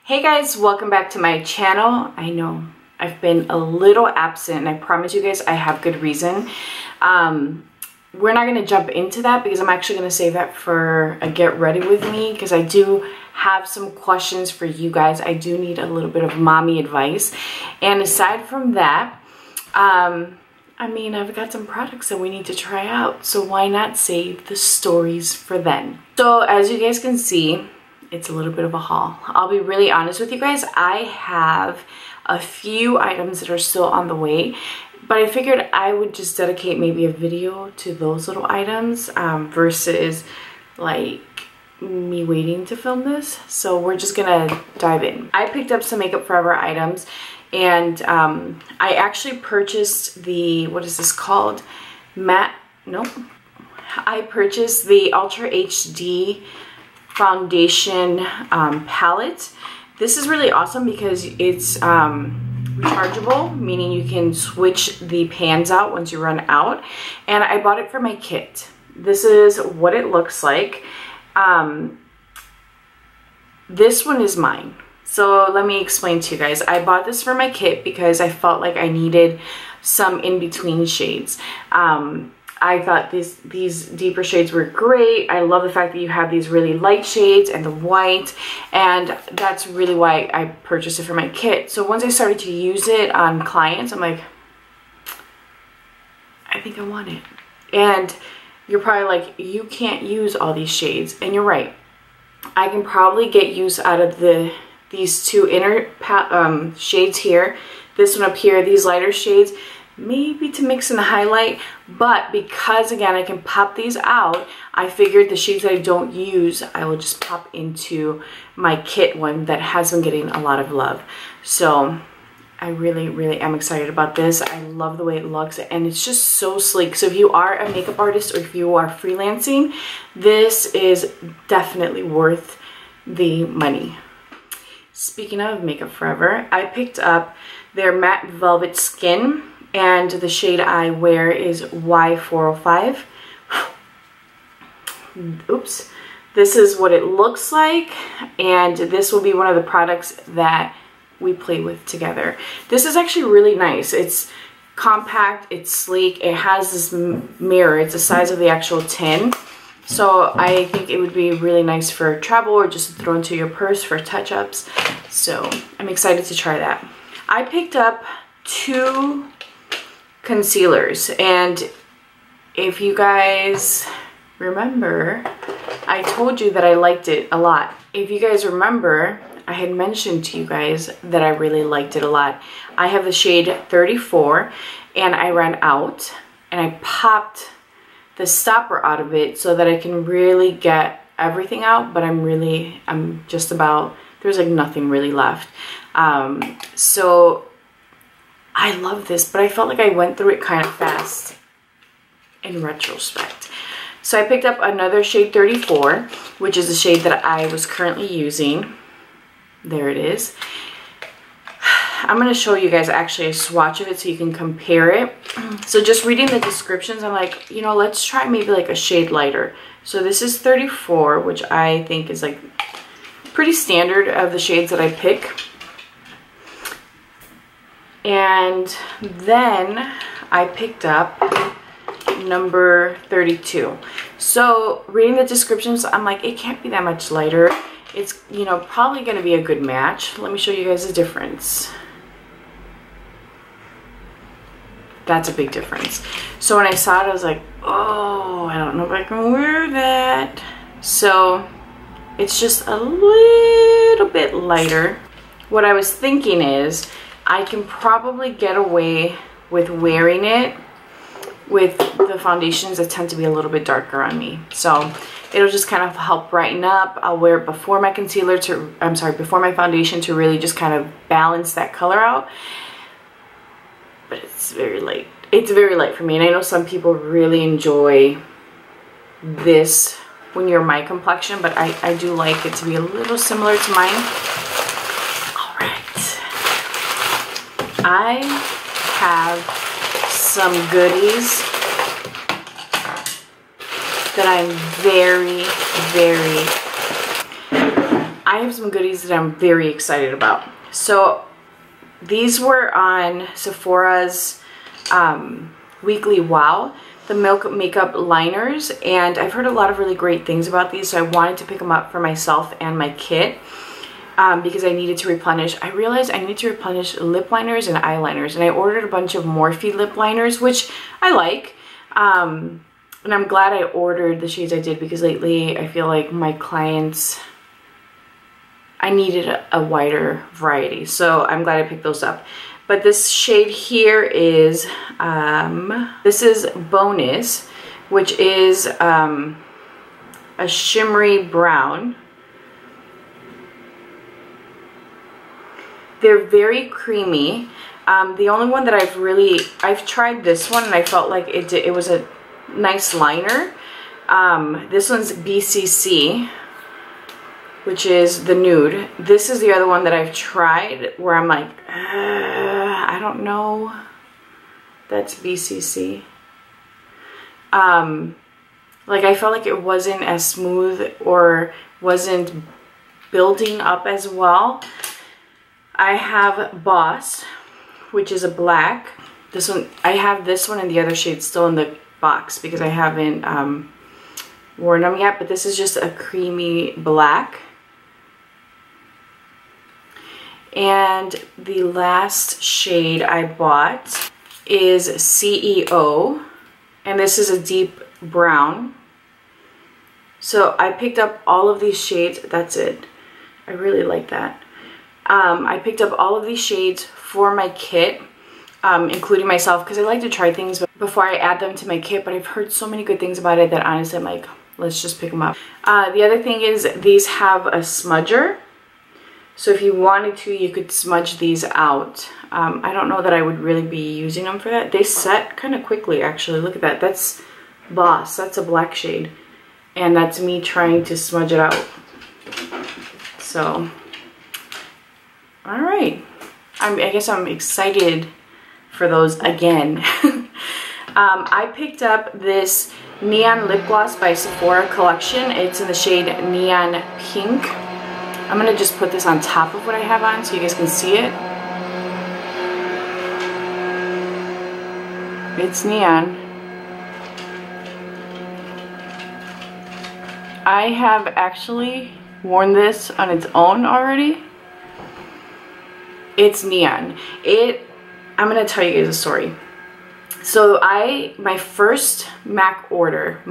Hey guys, welcome back to my channel. I know I've been a little absent and I promise you guys I have good reason. We're not going to jump into that because I'm actually going to save that for a get ready with me because I do have some questions for you guys. I do need a little bit of mommy advice. And aside from that, I mean, I've got some products that we need to try out. So why not save the stories for then? So as you guys can see, it's a little bit of a haul. I'll be really honest with you guys. I have a few items that are still on the way, but I figured I would just dedicate maybe a video to those little items versus like me waiting to film this. So we're just gonna dive in. I picked up some Makeup Forever items and I actually purchased the, what is this called? I purchased the Ultra HD foundation palette. This is really awesome because it's rechargeable, meaning you can switch the pans out once you run out. And I bought it for my kit. This is what it looks like. This one is mine. So let me explain to you guys. I bought this for my kit because I felt like I needed some in-between shades. I thought these deeper shades were great. I love the fact that you have these really light shades and the white, and that's really why I purchased it for my kit. So once I started to use it on clients, I'm like, I think I want it. And you're probably like, you can't use all these shades, and you're right. I can probably get use out of these two inner shades here, this one up here, these lighter shades, maybe to mix in the highlight, but because again I can pop these out, I figured the shades that I don't use I will just pop into my kit one that has been getting a lot of love. So I really am excited about this. I love the way it looks and it's just so sleek. So if you are a makeup artist or if you are freelancing, this is definitely worth the money. Speaking of Makeup Forever, I picked up their matte velvet skin, and the shade I wear is Y405. Oops. This is what it looks like, and this will be one of the products that we play with together. This is actually really nice. It's compact, it's sleek, it has this mirror. It's the size of the actual tin. So I think it would be really nice for travel or just throw into your purse for touch-ups. So I'm excited to try that. I picked up two concealers, and if you guys remember, I told you that I liked it a lot. If you guys remember, I had mentioned to you guys that I really liked it a lot. I have the shade 34 and I ran out and I popped the stopper out of it so that I can really get everything out, but I'm just about, there's like nothing really left. So I love this, but I felt like I went through it kind of fast in retrospect. So I picked up another shade 34, which is the shade that I was currently using. There it is. I'm going to show you guys actually a swatch of it so you can compare it. So just reading the descriptions, I'm like, you know, let's try maybe like a shade lighter. So this is 34, which I think is like pretty standard of the shades that I pick. And then I picked up number 32. So reading the descriptions, I'm like, it can't be that much lighter. It's, you know, probably going to be a good match. Let me show you guys the difference. That's a big difference. So when I saw it, I was like, oh, I don't know if I can wear that. So it's just a little bit lighter. What I was thinking is I can probably get away with wearing it with the foundations that tend to be a little bit darker on me. So it'll just kind of help brighten up. I'll wear it before my concealer to, before my foundation to really just kind of balance that color out. But it's very light. It's very light for me. And I know some people really enjoy this when you're my complexion, but I do like it to be a little similar to mine. All right. I have some goodies that I'm very I have some goodies that I'm very excited about. So these were on Sephora's weekly wow, the Milk Makeup liners, and I've heard a lot of really great things about these, so I wanted to pick them up for myself and my kit because I needed to replenish. I realized I need to replenish lip liners and eyeliners, and I ordered a bunch of Morphe lip liners, which I like, and I'm glad I ordered the shades I did because lately I feel like my clients, I needed a wider variety, so I'm glad I picked those up. But this shade here is, this is Bonus, which is a shimmery brown. They're very creamy. The only one that I've tried this one and I felt like it was a nice liner. This one's BCC, which is the nude. This is the other one that I've tried where I'm like, I don't know. That's BCC. Like I felt like it wasn't as smooth or wasn't building up as well. I have Boss, which is a black. This one, I have this one and the other shade still in the box because I haven't worn them yet, but this is just a creamy black. And the last shade I bought is CEO, and this is a deep brown. So I picked up all of these shades. That's it. I really like that. I picked up all of these shades for my kit, including myself, because I like to try things before I add them to my kit, but I've heard so many good things about it that honestly I'm like, let's just pick them up. The other thing is these have a smudger. So if you wanted to, you could smudge these out. I don't know that I would really be using them for that. They set kind of quickly, actually. Look at that. That's Boss. That's a black shade. And that's me trying to smudge it out. So, all right. I guess I'm excited for those again. I picked up this Neon Lip Gloss by Sephora collection. It's in the shade Neon Pink. I'm gonna just put this on top of what I have on so you guys can see it. It's neon. I have actually worn this on its own already. It's neon. I'm gonna tell you guys a story. So my first MAC order,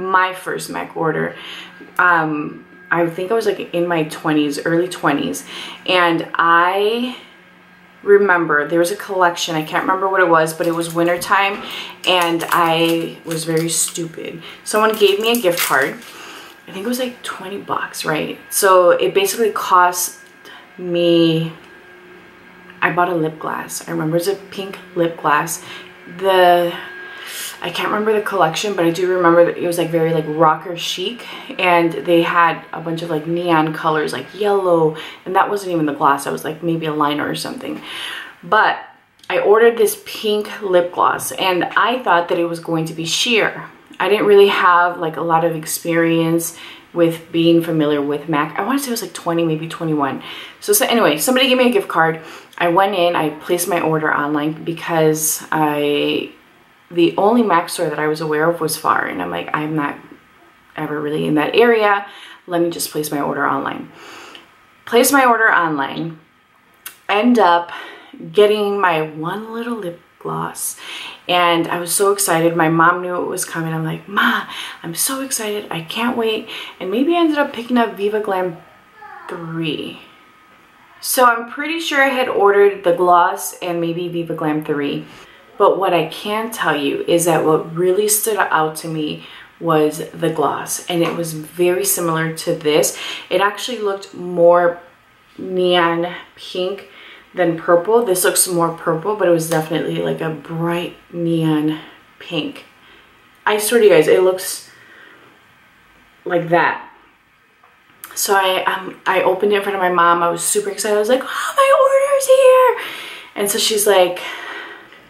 I think I was like in my 20s, early 20s, and I remember there was a collection, I can't remember what it was, but it was wintertime, and I was very stupid. Someone gave me a gift card. I think it was like 20 bucks, right? So it basically cost me, I bought a lip gloss. I remember it was a pink lip gloss. I can't remember the collection, but I do remember that it was like very like rocker chic, and they had a bunch of like neon colors like yellow, and that wasn't even the gloss. That was like maybe a liner or something. But I ordered this pink lip gloss and I thought that it was going to be sheer. I didn't really have like a lot of experience with being familiar with MAC. I want to say it was like 20, maybe 21. So anyway, somebody gave me a gift card. I went in, I placed my order online because the only MAC store that I was aware of was far, and I'm like, I'm not ever really in that area. Let me just place my order online. Place my order online, end up getting my one little lip gloss, and I was so excited. My mom knew it was coming. I'm like, Ma, I'm so excited. I can't wait. And maybe I ended up picking up Viva Glam 3. So I'm pretty sure I had ordered the gloss and maybe Viva Glam 3. But what I can tell you is that what really stood out to me was the gloss, and it was very similar to this. It actually looked more neon pink than purple. This looks more purple, but it was definitely like a bright neon pink. I swear to you guys, it looks like that. So I opened it in front of my mom. I was super excited. I was like, oh, my order's here. And so she's like,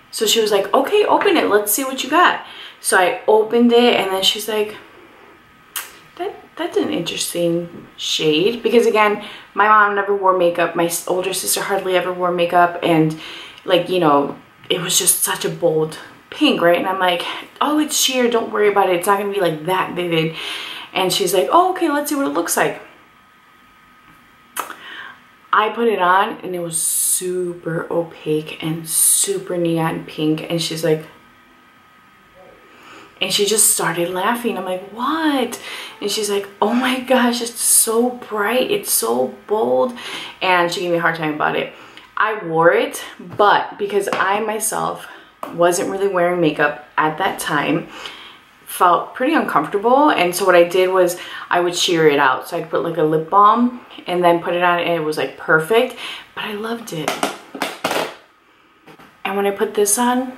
so she was like, okay, open it. Let's see what you got. So I opened it, and then she's like, that's an interesting shade, because again, my mom never wore makeup, my older sister hardly ever wore makeup, and like, you know, it was just such a bold pink, right? And I'm like, oh, it's sheer, don't worry about it, it's not gonna be like that vivid. And she's like, oh, okay, let's see what it looks like. I put it on and it was super opaque and super neon pink, and she's like, and she just started laughing. I'm like, what? And she's like, oh my gosh, it's so bright, it's so bold. And she gave me a hard time about it. I wore it, but because I myself wasn't really wearing makeup at that time, felt pretty uncomfortable. And so what I did was I would sheer it out. So I'd put like a lip balm and then put it on, and it was like perfect, but I loved it. And when I put this on,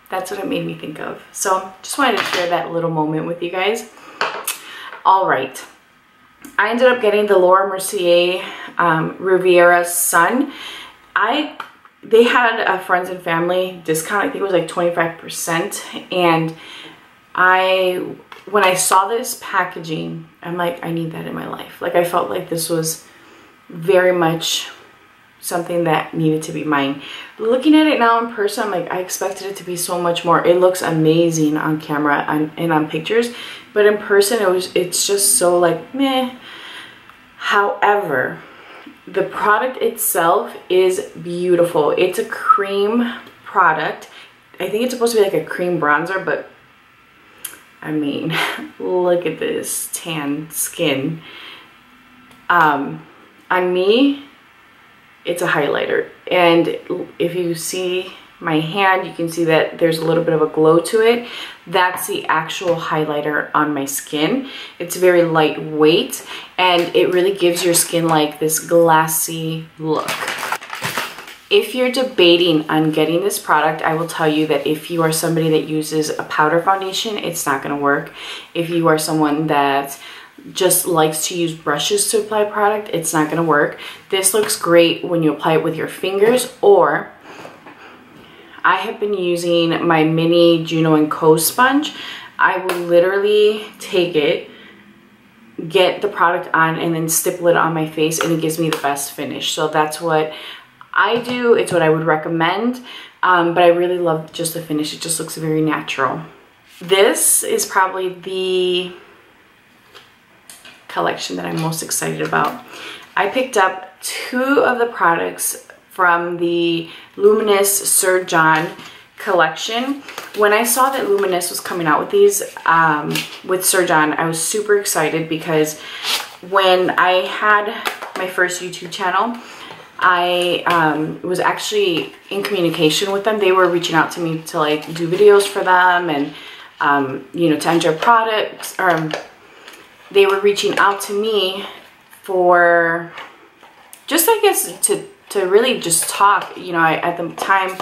that's what it made me think of. So just wanted to share that little moment with you guys. All right, I ended up getting the Laura Mercier Riviera Sun. They had a friends and family discount. I think it was like 25%. And when I saw this packaging, I'm like, I need that in my life. Like, I felt like this was very much something that needed to be mine. Looking at it now in person, I'm like, I expected it to be so much more. It looks amazing on camera and on pictures, but in person it's just so like meh. However, the product itself is beautiful. It's a cream product. I think it's supposed to be like a cream bronzer, but I mean, look at this tan skin. On me, it's a highlighter, and if you see my hand, you can see that there's a little bit of a glow to it. That's the actual highlighter on my skin. It's very lightweight, and it really gives your skin like this glassy look. If you're debating on getting this product, I will tell you that if you are somebody that uses a powder foundation, it's not going to work. If you are someone that just likes to use brushes to apply product, it's not going to work. This looks great when you apply it with your fingers, or I have been using my mini Juno & Co sponge. I will literally take it, get the product on, and then stipple it on my face, and it gives me the best finish. So that's what I do. It's what I would recommend, but I really love just the finish. It just looks very natural. This is probably the collection that I'm most excited about. I picked up 2 of the products from the Luminous Sir John collection. When I saw that Luminous was coming out with these with Sir John, I was super excited, because when I had my first YouTube channel, I was actually in communication with them. They were reaching out to me to like do videos for them, and you know, to enter products, or they were reaching out to me for just, I guess, to really just talk. You know, at the time,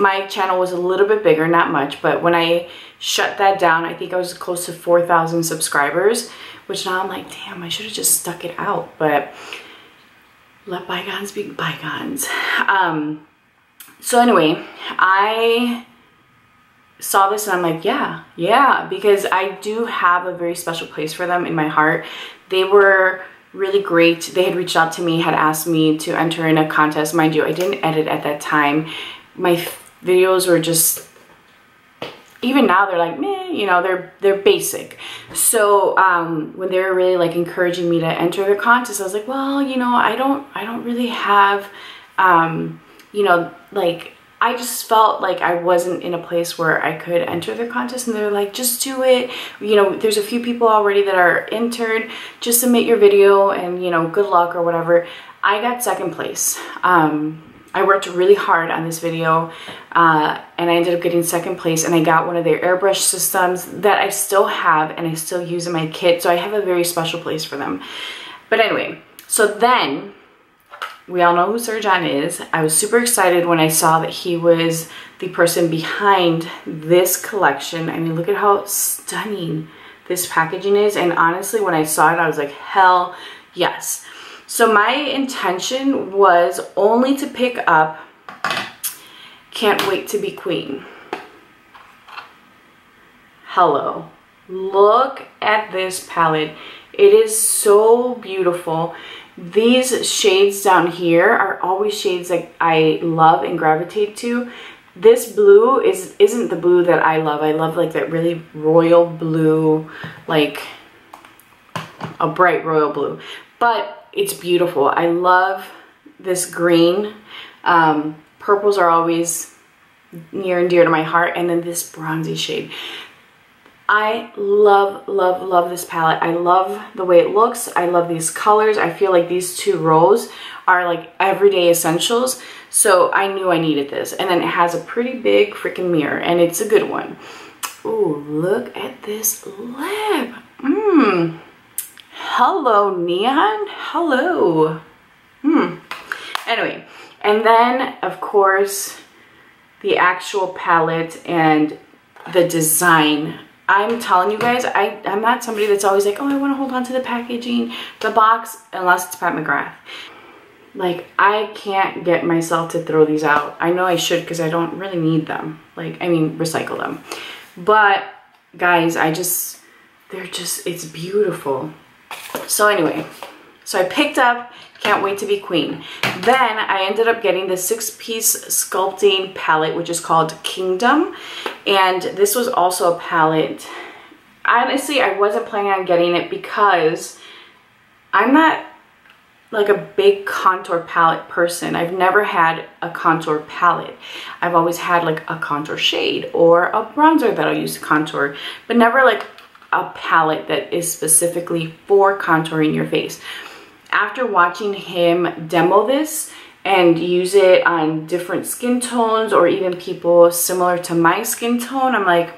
my channel was a little bit bigger, not much, but when I shut that down, I think I was close to 4,000 subscribers, which now I'm like, damn, I should have just stuck it out, but let bygones be bygones. So anyway, I saw this and I'm like, yeah, because I do have a very special place for them in my heart. They were really great. They had reached out to me, had asked me to enter in a contest. Mind you, I didn't edit at that time. My videos were just, even now they're like, meh, you know, they're basic. So when they were really like encouraging me to enter the contest, I was like, well, you know, I don't really have, you know, like, I just felt like I wasn't in a place where I could enter the contest, and they're like, just do it. You know, there's a few people already that are entered. Just submit your video and, you know, good luck or whatever. I got second place. I worked really hard on this video, and I ended up getting second place, and I got one of their airbrush systems that I still have and I still use in my kit. So I have a very special place for them. But anyway, so then we all know who Sir John is. I was super excited when I saw that he was the person behind this collection. I mean, look at how stunning this packaging is. And honestly, when I saw it, I was like, hell yes. So my intention was only to pick up Can't Wait to Be Queen. Hello. Look at this palette. It is so beautiful. These shades down here are always shades that I love and gravitate to. This blue isn't the blue that I love. I love like that really royal blue, like a bright royal blue. But it's beautiful. I love this green. Purples are always near and dear to my heart. And then this bronzy shade. I love, love, love this palette. I love the way it looks. I love these colors. I feel like these two rows are like everyday essentials. So I knew I needed this. And then it has a pretty big freaking mirror, and it's a good one. Ooh, look at this lip. Hello, neon. Hello. Anyway, and then of course the actual palette and the design. I'm telling you guys, I'm not somebody that's always like, oh, I want to hold on to the packaging, the box, unless it's Pat McGrath. Like, I can't get myself to throw these out. I know I should because I don't really need them. Like, I mean, recycle them. But, guys, it's beautiful. So anyway, so I picked up Can't Wait to Be Queen. Then I ended up getting the 6-piece sculpting palette, which is called Kingdom. And this was also a palette. Honestly, I wasn't planning on getting it because I'm not like a big contour palette person. I've never had a contour palette. I've always had like a contour shade or a bronzer that I'll use to contour, but never like a palette that is specifically for contouring your face. After watching him demo this and use it on different skin tones or even people similar to my skin tone, I'm like,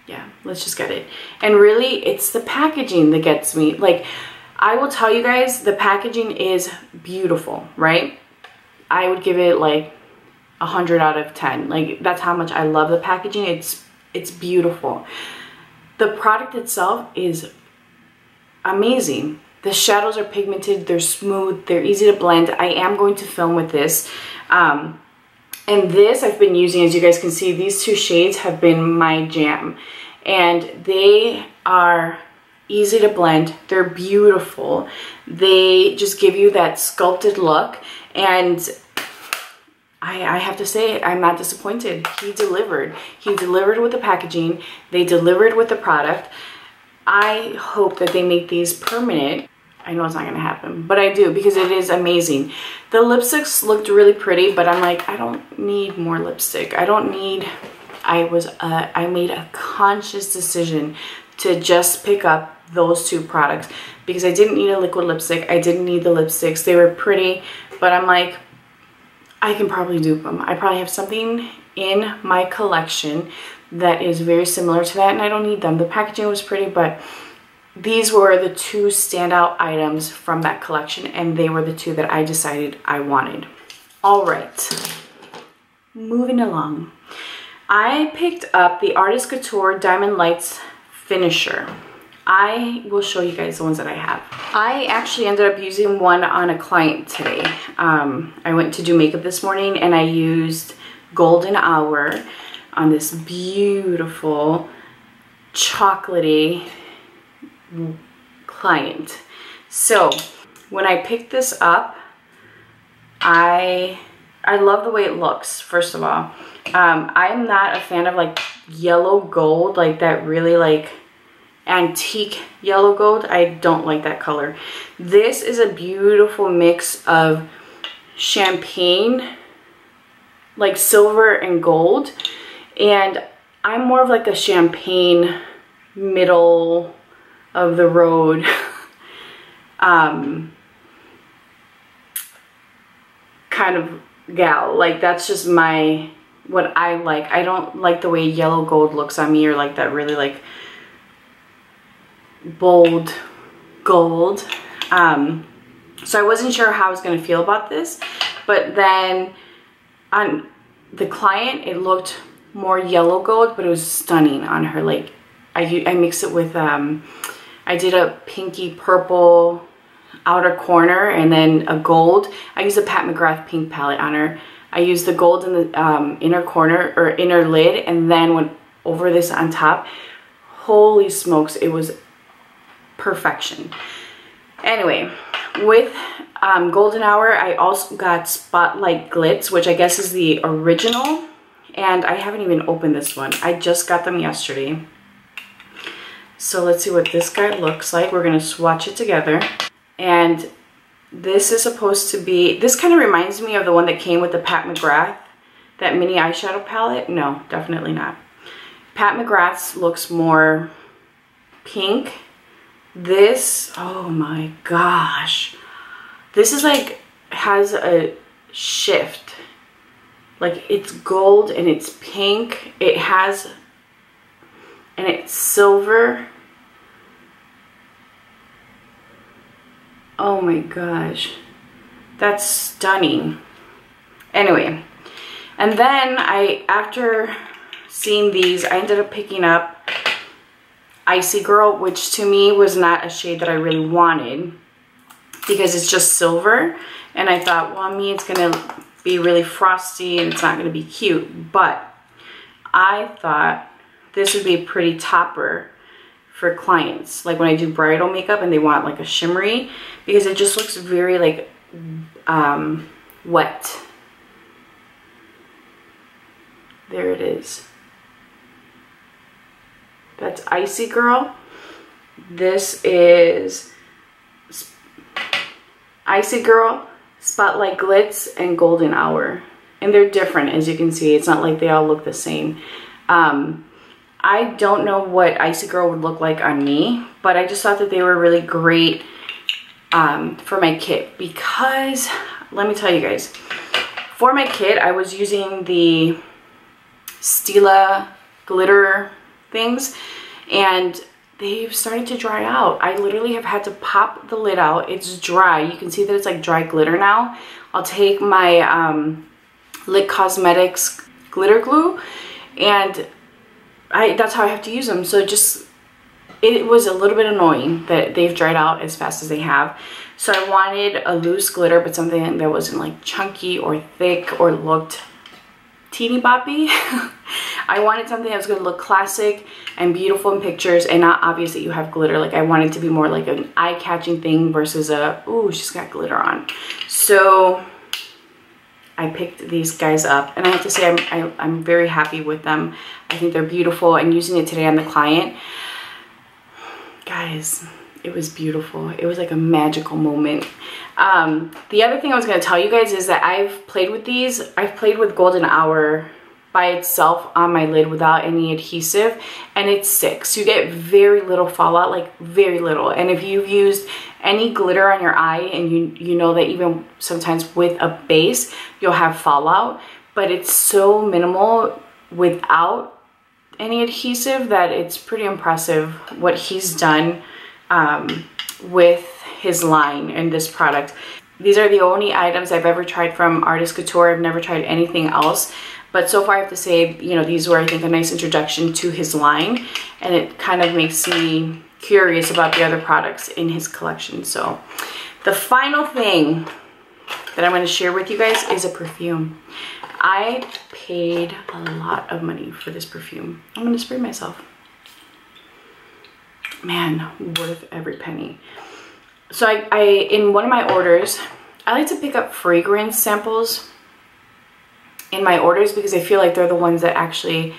yeah, let's just get it. And really, it's the packaging that gets me. Like, I will tell you guys, the packaging is beautiful, right? I would give it like 100 out of 10. Like, that's how much I love the packaging. It's beautiful. The product itself is amazing. The shadows are pigmented, they're smooth, they're easy to blend. I am going to film with this. And this I've been using, as you guys can see, these two shades have been my jam. And they are easy to blend, they're beautiful. They just give you that sculpted look. And I have to say, I'm not disappointed. He delivered. He delivered with the packaging. They delivered with the product. I hope that they make these permanent. I know it's not going to happen, but I do because it is amazing. The lipsticks looked really pretty, but I'm like, I don't need more lipstick. I don't need, I made a conscious decision to just pick up those two products because I didn't need a liquid lipstick. I didn't need the lipsticks. They were pretty, but I'm like, I can probably dupe them. I probably have something in my collection that is very similar to that, and I don't need them. The packaging was pretty, but these were the two standout items from that collection, and they were the two that I decided I wanted. All right, moving along. I picked up the Artist Couture Diamond Lights Finisher. I will show you guys the ones that I have. I actually ended up using one on a client today. I went to do makeup this morning, and I used Golden Hour on this beautiful chocolatey client. So when I picked this up, I love the way it looks. First of all, I'm not a fan of like yellow gold, like that really like antique yellow gold. I don't like that color. This is a beautiful mix of champagne, like silver and gold. And I'm more of like a champagne, middle of the road kind of gal. Like, that's just what I like. I don't like the way yellow gold looks on me, or like that really like bold gold. So I wasn't sure how I was going to feel about this, but then on the client it looked more yellow gold, but it was stunning on her. Like, I mixed it with I did a pinky purple outer corner and then a gold. I used a Pat McGrath pink palette on her. I used the gold in the inner corner or inner lid, and then went over this on top. holy smokes, it was perfection. Anyway, with Golden Hour, I also got Spotlight Glitz, which I guess is the original, and I haven't even opened this one. I just got them yesterday. So let's see what this guy looks like. We're gonna swatch it together. And this is supposed to be, this kind of reminds me of the one that came with the Pat McGrath, that mini eyeshadow palette. No, definitely not. Pat McGrath's looks more pink. This, oh my gosh. This is like, has a shift. Like it's gold and it's pink. It has, and it's silver. Oh my gosh. That's stunning. Anyway, and then after seeing these, I ended up picking up Icy Girl, which to me was not a shade that I really wanted because it's just silver. And I thought, well, I mean, it's gonna be really frosty and it's not gonna be cute. But I thought this would be a pretty topper for clients. Like when I do bridal makeup and they want like a shimmery, because it just looks very like wet. There it is. That's Icy Girl. This is Icy Girl, Spotlight Glitz, and Golden Hour. And they're different, as you can see. It's not like they all look the same. I don't know what Icy Girl would look like on me, but I just thought that they were really great for my kit because, let me tell you guys, for my kit, I was using the Stila glitter things, and they've started to dry out. I literally have had to pop the lid out. It's dry. You can see that it's like dry glitter now. I'll take my Lit Cosmetics glitter glue, and that's how I have to use them. So just, it was a little bit annoying that they've dried out as fast as they have. So I wanted a loose glitter, but something that wasn't like chunky or thick or looked teeny boppy. I wanted something that was gonna look classic and beautiful in pictures and not obvious that you have glitter. Like I wanted to be more like an eye-catching thing versus a, ooh, she's got glitter on. So I picked these guys up, and I have to say I'm very happy with them. I think they're beautiful, and using it today on the client, guys, it was beautiful. It was like a magical moment. The other thing I was going to tell you guys is that I've played with these. I've played with Golden Hour by itself on my lid without any adhesive, and it sticks. You get very little fallout, like very little. And if you've used any glitter on your eye, and you know that even sometimes with a base you'll have fallout, but it's so minimal without any adhesive that it's pretty impressive what he's done with his line and this product. These are the only items I've ever tried from Artist Couture. I've never tried anything else. But so far I have to say, you know, these were, I think, a nice introduction to his line. And it kind of makes me curious about the other products in his collection. So the final thing that I'm going to share with you guys is a perfume. I paid a lot of money for this perfume. I'm going to spray myself. Man, worth every penny. So I in one of my orders, I like to pick up fragrance samples in my orders because I feel like they're the ones that actually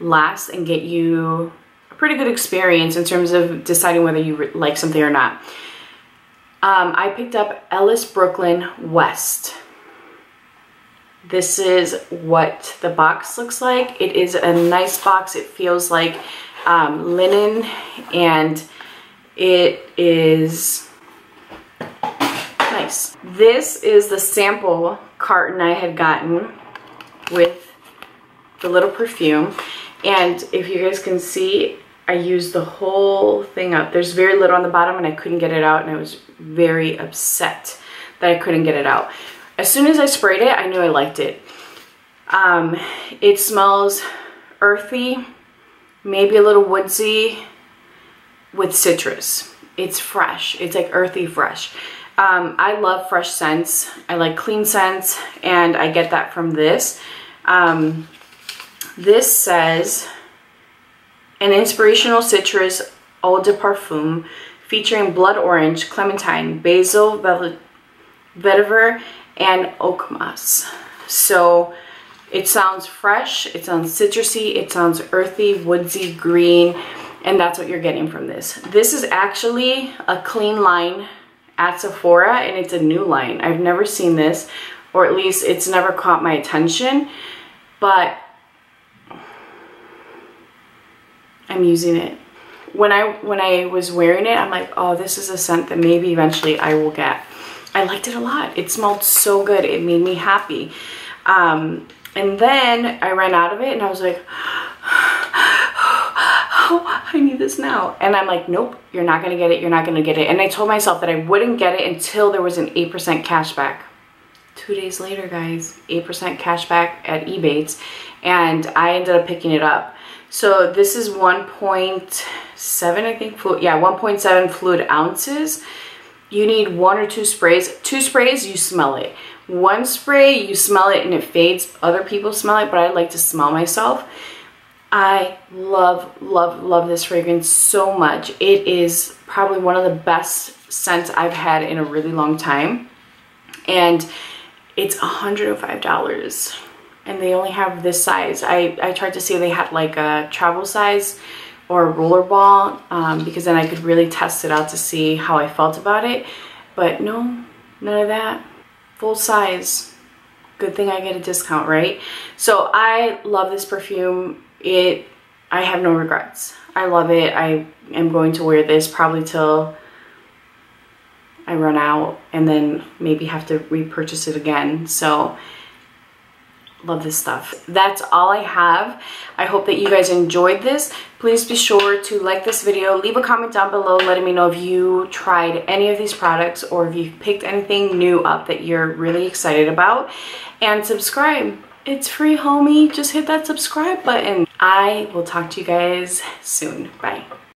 last and get you a pretty good experience in terms of deciding whether you like something or not. I picked up Ellis Brooklyn West. This is what the box looks like. It is a nice box. It feels like linen, and it is nice. This is the sample carton I had gotten with the little perfume, and if you guys can see, I used the whole thing up. There's very little on the bottom and I couldn't get it out, and I was very upset that I couldn't get it out. As soon as I sprayed it, I knew I liked it. It smells earthy, maybe a little woodsy with citrus. It's fresh. It's like earthy fresh. I love fresh scents. I like clean scents, and I get that from this. This says An inspirational citrus eau de parfum featuring blood orange, clementine, basil, vetiver, and oak moss. So it sounds fresh, it sounds citrusy, it sounds earthy, woodsy, green, and that's what you're getting from this. This is actually a clean line at Sephora, and it's a new line. I've never seen this, or at least it's never caught my attention, but I'm using it. When I was wearing it, I'm like, oh, this is a scent that maybe eventually I will get. I liked it a lot. It smelled so good. It made me happy. And then I ran out of it and I was like, oh, I need this now. And I'm like, nope, you're not gonna get it. You're not gonna get it. And I told myself that I wouldn't get it until there was an 8% cashback. 2 days later, guys, 8% cashback at Ebates, and I ended up picking it up. So this is 1.7, I think, yeah, 1.7 fluid ounces. You need 1 or 2 sprays. 2 sprays, you smell it. 1 spray, you smell it and it fades. Other people smell it, but I like to smell myself. I love, love, love this fragrance so much. It is probably one of the best scents I've had in a really long time. And it's $105. And they only have this size. I tried to see if they had like a travel size or a rollerball, because then I could really test it out to see how I felt about it. But no, none of that. Full size. Good thing I get a discount, right? So I love this perfume. I have no regrets. I love it. I am going to wear this probably till I run out, and then maybe have to repurchase it again. So love this stuff. That's all I have. I hope that you guys enjoyed this. Please be sure to like this video, leave a comment down below letting me know if you tried any of these products or if you picked anything new up that you're really excited about, and subscribe. It's free, homie. Just hit that subscribe button. I will talk to you guys soon. Bye.